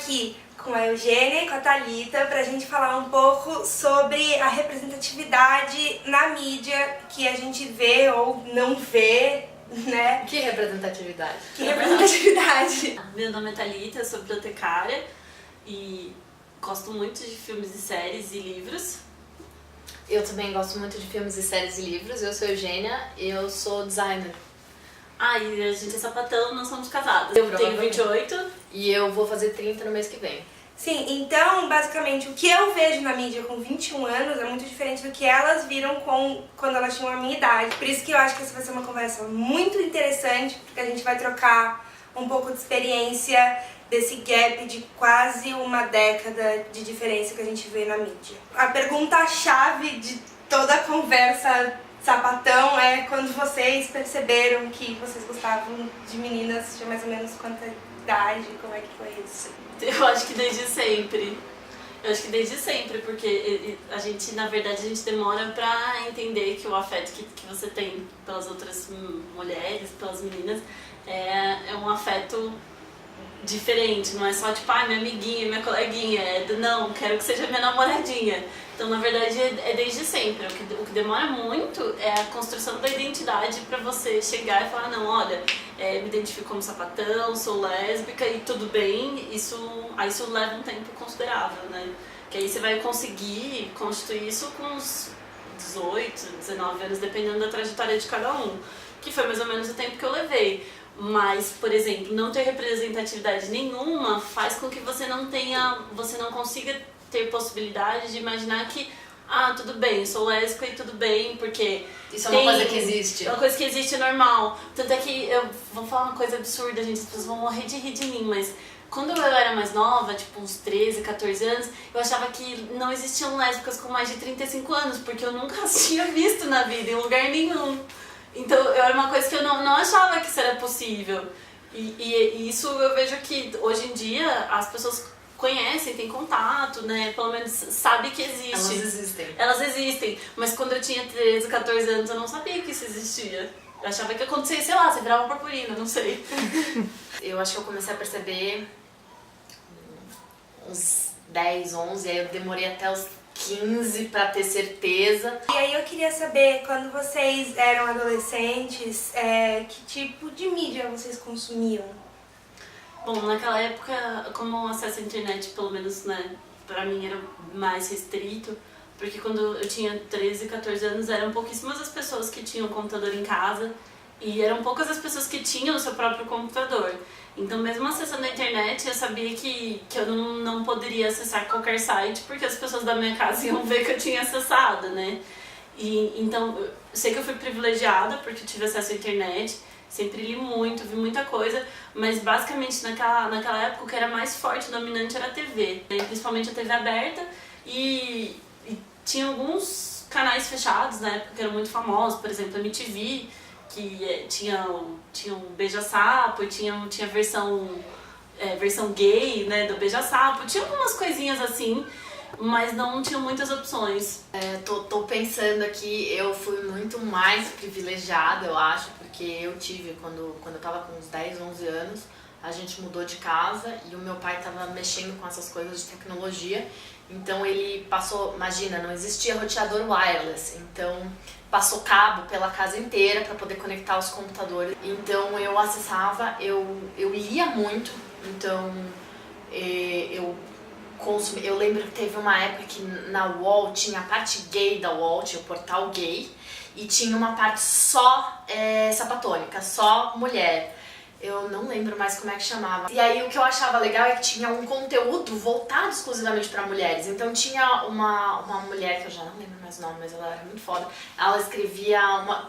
aqui com a Eugênia e com a Thalita pra gente falar um pouco sobre a representatividade na mídia que a gente vê ou não vê, né? Que representatividade? Que representatividade? Meu nome é Thalita, eu sou bibliotecária e gosto muito de filmes e séries e livros. Eu também gosto muito de filmes e séries e livros. Eu sou Eugênia, eu sou designer. E a gente é sapatão, nós somos casadas. Eu tenho 28 e eu vou fazer 30 no mês que vem. Sim, então, basicamente, o que eu vejo na mídia com 21 anos é muito diferente do que elas viram quando elas tinham a minha idade. Por isso que eu acho que essa vai ser uma conversa muito interessante, porque a gente vai trocar um pouco de experiência desse gap de quase uma década de diferença que a gente vê na mídia. A pergunta-chave de toda a conversa sapatão é quando vocês perceberam que vocês gostavam de meninas de mais ou menos quanta idade, como é que foi isso? Eu acho que desde sempre. Porque a gente, na verdade, a gente demora pra entender que o afeto que você tem pelas outras mulheres, pelas meninas, é um afeto diferente, não é só tipo, minha amiguinha, minha coleguinha, não, quero que seja minha namoradinha. Então, na verdade, é desde sempre. O que demora muito é a construção da identidade pra você chegar e falar, não, olha, me identifico como sapatão, sou lésbica e tudo bem, isso leva um tempo considerável, né? Que aí você vai conseguir constituir isso com uns 18, 19 anos, dependendo da trajetória de cada um, que foi mais ou menos o tempo que eu levei. Mas, por exemplo, não ter representatividade nenhuma faz com que você não consiga ter possibilidade de imaginar que, tudo bem, sou lésbica e tudo bem, porque isso é uma coisa que existe. É uma coisa que existe normal. Tanto é que eu vou falar uma coisa absurda, gente, as pessoas vão morrer de rir de mim, mas quando eu era mais nova, tipo uns 13, 14 anos, eu achava que não existiam lésbicas com mais de 35 anos, porque eu nunca as tinha visto na vida, em lugar nenhum. Então, era uma coisa que eu não achava que isso era possível. E isso eu vejo que, hoje em dia, as pessoas conhecem, têm contato, né? Pelo menos sabem que existe. Elas existem. Mas quando eu tinha 13, 14 anos, eu não sabia que isso existia. Eu achava que acontecia, sei lá, você virava uma purpurina, não sei. Eu acho que eu comecei a perceber uns 10, 11, aí eu demorei até os 15 pra ter certeza. E aí eu queria saber, quando vocês eram adolescentes, que tipo de mídia vocês consumiam? Bom, naquela época, como o acesso à internet, pelo menos, né, pra mim era mais restrito, porque quando eu tinha 13, 14 anos, eram pouquíssimas as pessoas que tinham computador em casa e eram poucas as pessoas que tinham o seu próprio computador. Então, mesmo acessando a internet, eu sabia que eu não poderia acessar qualquer site, porque as pessoas da minha casa iam ver que eu tinha acessado, né? Então, eu sei que eu fui privilegiada, porque eu tive acesso à internet, sempre li muito, vi muita coisa, mas basicamente naquela época o que era mais forte, dominante, era a TV, né? Principalmente a TV aberta, e tinha alguns canais fechados na época que eram muito famosos, por exemplo, a MTV, que tinha um Beija-Sapo, tinha versão gay, né, do Beija-Sapo, tinha algumas coisinhas assim, mas não tinham muitas opções. Tô pensando aqui, eu fui muito mais privilegiada, eu acho, porque eu tive, quando eu tava com uns 10, 11 anos, a gente mudou de casa e o meu pai tava mexendo com essas coisas de tecnologia, então ele passou, imagina, não existia roteador wireless, então passou cabo pela casa inteira para poder conectar os computadores. Então eu acessava, eu lia muito, então eu lembro que teve uma época que na UOL tinha a parte gay da UOL, tinha o portal gay, e tinha uma parte só sapatônica, só mulher. Eu não lembro mais como é que chamava. E aí o que eu achava legal é que tinha um conteúdo voltado exclusivamente para mulheres. Então tinha uma mulher, que eu já não lembro mais o nome, mas ela era muito foda. Ela escrevia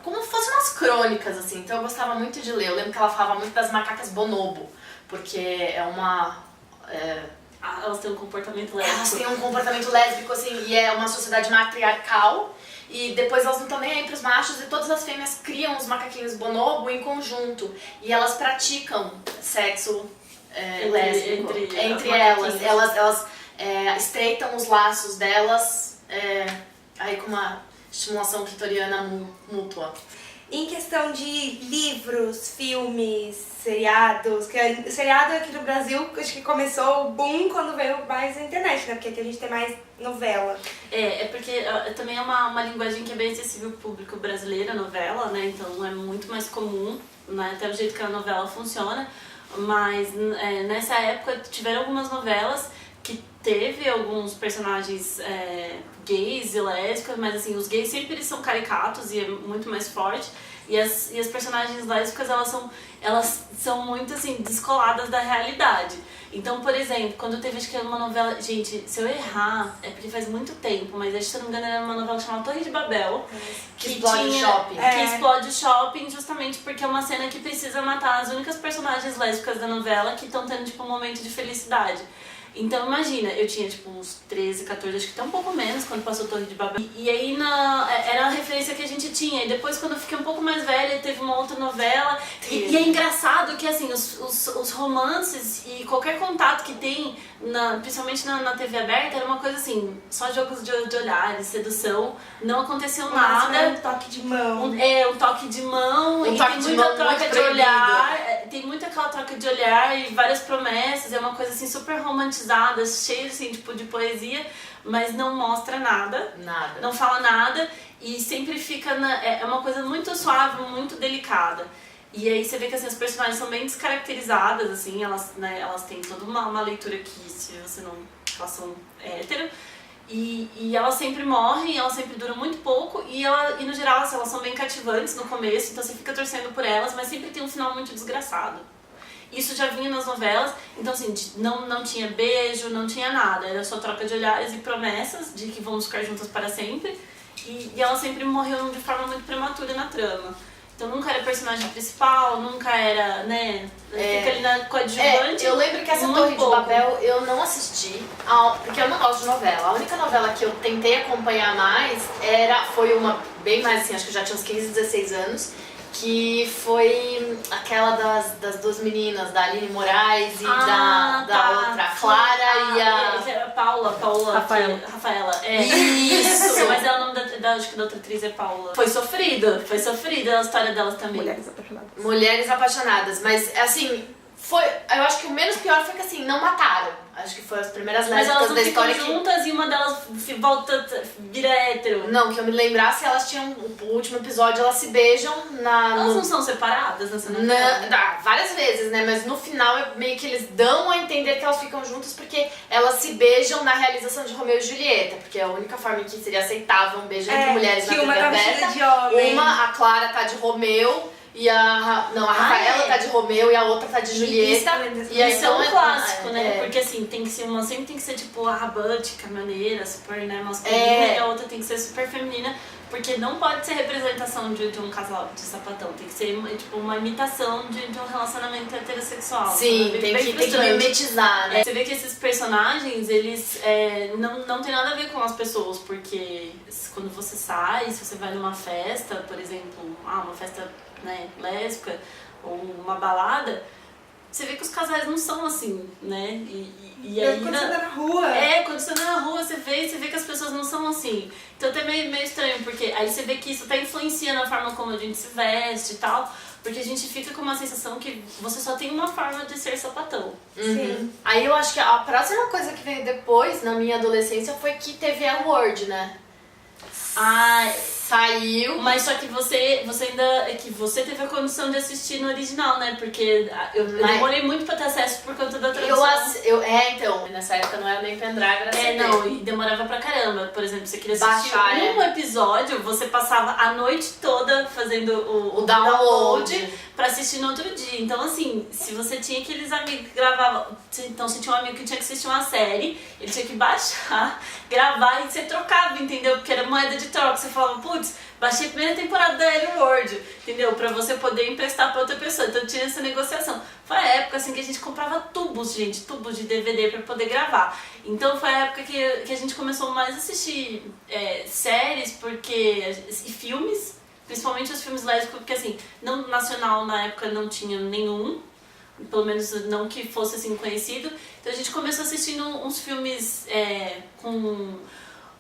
como se fossem umas crônicas, assim. Então eu gostava muito de ler. Eu lembro que ela falava muito das macacas bonobo, porque elas têm um comportamento lésbico. Elas têm um comportamento lésbico, assim, e é uma sociedade matriarcal. E depois elas não estão nem aí pros machos e todas as fêmeas criam os macaquinhos bonobo em conjunto. E elas praticam sexo lésbico entre elas. Elas estreitam os laços delas aí com uma estimulação clitoriana mútua. Em questão de livros, filmes, seriados, que o seriado aqui no Brasil, acho que começou o boom quando veio mais na internet, né? Porque aqui a gente tem mais novela. É porque também é uma linguagem que é bem acessível ao público brasileiro, a novela, né? Então é muito mais comum, né? Até o jeito que a novela funciona. Mas nessa época tiveram algumas novelas que teve alguns personagens gays e lésbicas, mas assim, os gays sempre eles são caricatos e é muito mais forte. E as personagens lésbicas, elas são muito assim, descoladas da realidade. Então, por exemplo, quando teve acho que uma novela... Gente, se eu errar, é porque faz muito tempo, mas acho que se eu não me engano era uma novela chamada Torre de Babel. Que explode o shopping. Que explode o shopping justamente porque é uma cena que precisa matar as únicas personagens lésbicas da novela que estão tendo tipo um momento de felicidade. Então imagina, eu tinha tipo uns 13, 14, acho que até um pouco menos quando passou Torre de Babel. E aí era a referência que a gente tinha. E depois quando eu fiquei um pouco mais velha, teve uma outra novela. E é engraçado que assim, os romances e qualquer contato que tem, principalmente na TV aberta, era uma coisa assim, só jogos de olhares, sedução, não aconteceu nada. Um toque de mão. Um toque de mão, e tem muita troca de olhar, tem muita aquela troca de olhar e várias promessas, é uma coisa assim super romantizada, cheia assim, tipo, de poesia, mas não mostra nada, não fala nada e sempre fica é uma coisa muito suave, muito delicada. E aí você vê que assim, as personagens são bem descaracterizadas, assim, elas têm toda uma leitura que se você não elas são hétero. E elas sempre morrem, elas sempre duram muito pouco e no geral assim, elas são bem cativantes no começo, então você fica torcendo por elas, mas sempre tem um final muito desgraçado. Isso já vinha nas novelas, então assim, não tinha beijo, não tinha nada, era só troca de olhares e promessas de que vamos ficar juntas para sempre e elas sempre morriam de forma muito prematura na trama. Então nunca era personagem principal, nunca era, né, fica ali na coadjuvante. Eu lembro que essa Torre de Babel eu não assisti, porque eu não gosto de novela. A única novela que eu tentei acompanhar mais foi uma bem mais assim, acho que eu já tinha uns 15, 16 anos, que foi aquela das duas meninas, da Aline Moraes e da outra, a Clara e a... Paula. Rafaela. Isso! Mas o nome acho que da outra atriz é Paula. Foi sofrida a história delas também. Mulheres Apaixonadas. Mas, assim, eu acho que o menos pior foi que, assim, não mataram. Acho que foi as primeiras lésbicas da história. Mas elas não ficam juntas e uma delas volta, vira hétero. Não, que eu me lembrasse, elas tinham, o último episódio, elas se beijam Elas não são separadas nessa novela? Várias vezes, né? Mas no final, meio que eles dão a entender que elas ficam juntas porque elas se beijam na realização de Romeu e Julieta. Porque é a única forma que seria aceitável um beijo entre mulheres na TV aberta. De homem. A Clara tá de Romeu. E a Rafaela tá de Romeu e a outra tá de Julieta. Isso é um clássico, né? Porque assim, sempre tem que ser tipo a Butch, caminhoneira, super, né, masculina, e a outra tem que ser super feminina, porque não pode ser representação de um casal de sapatão, tem que ser tipo uma imitação de um relacionamento heterossexual. Sim, tem que mimetizar, né? Você vê que esses personagens, eles não tem nada a ver com as pessoas, porque quando você sai, se você vai numa festa, por exemplo, uma festa, né, lésbica ou uma balada, você vê que os casais não são assim, né? E aí quando você anda na rua. Quando você anda na rua, você vê que as pessoas não são assim. Então é meio estranho, porque aí você vê que isso até influencia na forma como a gente se veste e tal, porque a gente fica com uma sensação que você só tem uma forma de ser sapatão. Sim. Aí eu acho que a próxima coisa que veio depois, na minha adolescência, foi que teve a Word, né? Saiu. Mas só que você teve a condição de assistir no original, né? Porque eu demorei muito pra ter acesso por conta da tradução. Então, nessa época não era nem pendrive, era CD. E demorava pra caramba. Por exemplo, você queria assistir um episódio, você passava a noite toda fazendo o download pra assistir no outro dia. Então, assim, se você tinha aqueles amigos que gravavam... Então, se tinha um amigo que tinha que assistir uma série, ele tinha que baixar, gravar e você trocava, entendeu? Porque era moeda de troca. Você falava, putz, baixei a primeira temporada da Ellie Word, entendeu? Pra você poder emprestar pra outra pessoa. Então tinha essa negociação. Foi a época assim que a gente comprava tubos de DVD pra poder gravar. Então foi a época que a gente começou mais a assistir séries e filmes, principalmente os filmes lésbicos, porque assim, não nacional na época não tinha nenhum, pelo menos não que fosse assim conhecido. Então a gente começou assistindo uns filmes com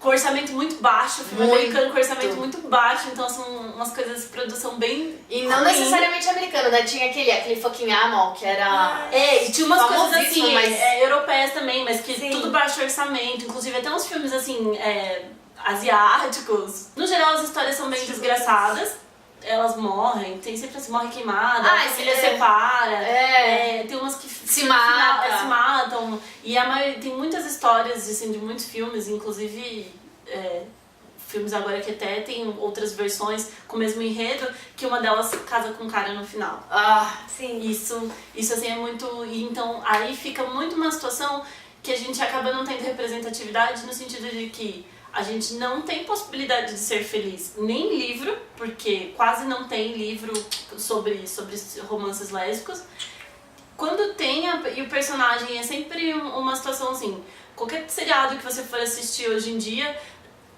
com orçamento muito baixo, filme Muito. americano com orçamento muito baixo, então são umas coisas de produção bem E não ruim. necessariamente americano, né? Tinha aquele fucking Amal, que era... E tinha umas coisas famosíssimo, assim, mas- europeias também, mas que Sim. tudo baixo orçamento, inclusive até uns filmes assim, asiáticos. No geral as histórias são bem desgraçadas, elas morrem, tem sempre assim, morre queimada, a família separa, tem umas que Se mata. se matam, e a maioria, tem muitas histórias assim, de muitos filmes, inclusive filmes agora que até tem outras versões com o mesmo enredo, que uma delas casa com um cara no final. Sim. Isso assim é muito... E então aí fica muito uma situação que a gente acaba não tendo representatividade no sentido de que a gente não tem possibilidade de ser feliz nem em livro, porque quase não tem livro sobre romances lésbicos. Quando tem, e o personagem é sempre uma situação assim, qualquer seriado que você for assistir hoje em dia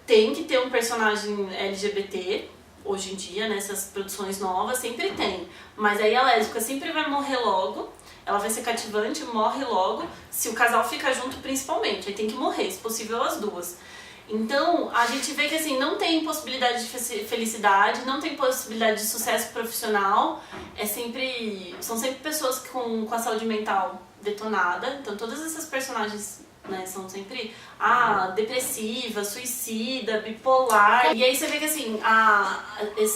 tem que ter um personagem LGBT, hoje em dia, nessas produções novas, sempre tem. Mas aí a lésbica sempre vai morrer logo, ela vai ser cativante, morre logo, se o casal fica junto principalmente, aí tem que morrer, se possível as duas. Então, a gente vê que assim, não tem possibilidade de felicidade, não tem possibilidade de sucesso profissional, são sempre pessoas com a saúde mental detonada, então todas essas personagens, né, são sempre depressiva, suicida, bipolar. E aí você vê que assim,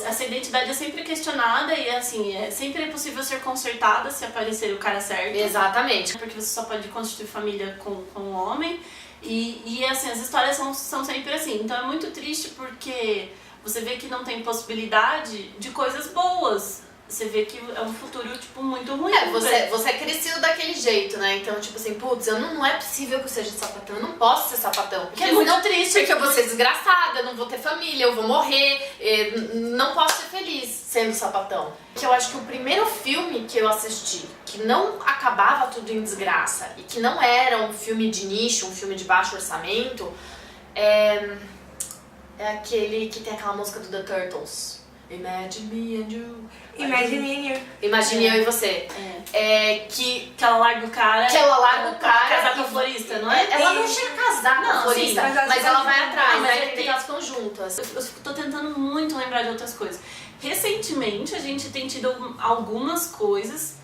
essa identidade é sempre questionada e assim, sempre é possível ser consertada se aparecer o cara certo. Exatamente. Porque você só pode constituir família com um homem. E assim, as histórias são sempre assim. Então é muito triste porque você vê que não tem possibilidade de coisas boas. Você vê que é um futuro, tipo, muito ruim. Você cresceu daquele jeito, né? Então, tipo assim, putz, não é possível que eu seja sapatão, eu não posso ser sapatão. Porque é muito triste. Porque eu vou ser desgraçada, eu não vou ter família, eu vou morrer, não posso ser feliz sendo sapatão. Que eu acho que o primeiro filme que eu assisti, que não acabava tudo em desgraça, e que não era um filme de nicho, um filme de baixo orçamento, é aquele que tem aquela música do The Turtles. Imagine me and you. Imagine me and you. Imagine eu e você. Que ela larga o cara. Que ela larga o cara. Casar com a florista, não é? Ela não chega a casar com a florista, sim, mas ela vai atrás, mas né? Elas ficam juntas. Eu tô tentando muito lembrar de outras coisas. Recentemente a gente tem tido algumas coisas.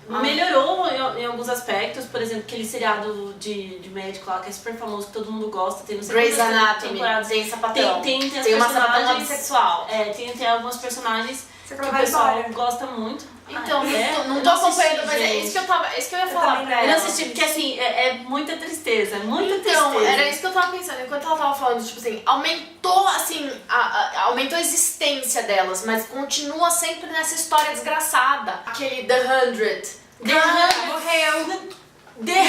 Melhorou em alguns aspectos, por exemplo, aquele seriado de médico lá que é super famoso, que todo mundo gosta, tem no Grey's Anatomy, tem sapatão. Tem uma sapatão personagens bissexual. Tem alguns personagens Você que falou o pessoal embora. gosta muito. Então, Eu não tô acompanhando, mas é gente. isso que eu ia falar também pra não. Eu ela. não assisti, porque assim, é muita tristeza, muita Então, tristeza. era isso que eu tava pensando. Enquanto ela tava falando, tipo assim, aumentou a existência delas, mas continua sempre nessa história desgraçada. Aquele The 100. Morreu. The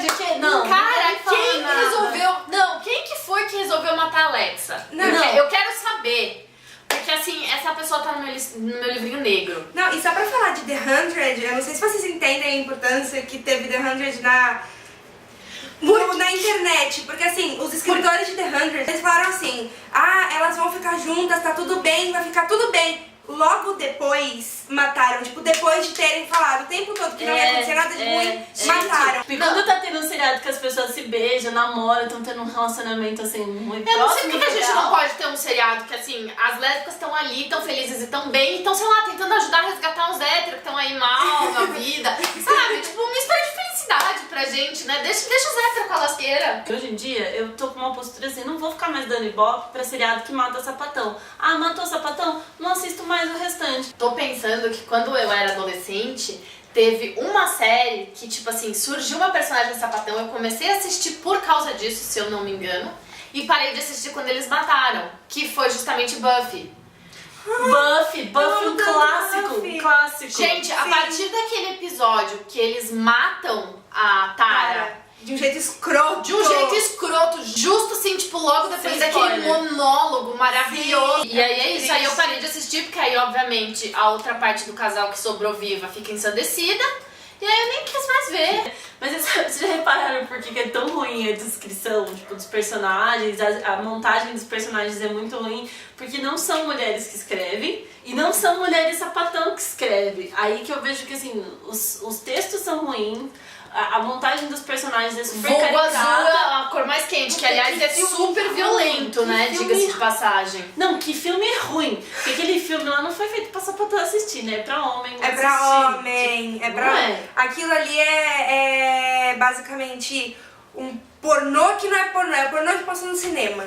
100, que não. Cara, não quem nada. resolveu... Não, quem que foi que resolveu matar a Alexa? Não. Eu quero saber. Porque assim, essa pessoa tá no meu livrinho negro. Não, e só pra falar de The 100, eu não sei se vocês entendem a importância que teve The 100 na internet, porque assim, os escritores de The 100, eles falaram assim, elas vão ficar juntas, tá tudo bem, vai ficar tudo bem. Logo depois, mataram, tipo, depois de terem falado o tempo todo que não ia acontecer nada de ruim, mataram. Porque quando tá tendo um seriado que as pessoas se beijam, namoram, estão tendo um relacionamento assim muito Eu não sei próximo. porque a gente legal. não pode ter um seriado que assim, as lésbicas estão ali, estão felizes e estão bem, estão, sei lá, tentando ajudar a resgatar os héteros que estão aí mal na vida, sabe? Tipo, uma história de felicidade pra gente, né? Deixa os héteros com a lasqueira. Hoje em dia, eu tô com uma postura assim, não vou ficar mais dando ibope pra seriado que mata sapatão. Matou sapatão? Não assisto mais o restante. Tô pensando que quando eu era adolescente, teve uma série que, tipo assim, surgiu uma personagem sapatão, eu comecei a assistir por causa disso, se eu não me engano, e parei de assistir quando eles mataram, que foi justamente Buffy. Buffy, um Buffy. clássico. Gente, a partir daquele episódio que eles matam a Tara, De um jeito escroto. de um jeito escroto, justo assim, tipo, logo depois Sem daquele spoiler. monólogo maravilhoso. Sim, E aí é isso, triste. aí eu parei de assistir, porque aí, obviamente, a outra parte do casal que sobrou viva fica ensandecida, e aí eu nem quis mais ver. Mas vocês já repararam por que é tão ruim a descrição, tipo, dos personagens, a montagem dos personagens é muito ruim, porque não são mulheres que escrevem e não são mulheres sapatão que escrevem. Aí que eu vejo que, assim, os textos são ruins, a montagem dos personagens é super Vulgo azul, caricata. a cor mais quente, que aliás é super violento, né? Diga-se de passagem. Não, que filme ruim. Porque aquele filme lá não foi feito pra sapatão assistir, né? É pra homem É pra assistir. homem, é Não pra... é. Aquilo ali é basicamente um pornô que não é pornô, é pornô que passou no cinema.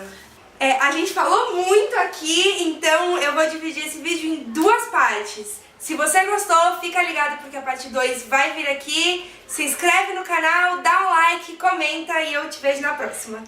A gente falou muito aqui, então eu vou dividir esse vídeo em duas partes. Se você gostou, fica ligado porque a parte 2 vai vir aqui. Se inscreve no canal, dá um like, comenta e eu te vejo na próxima.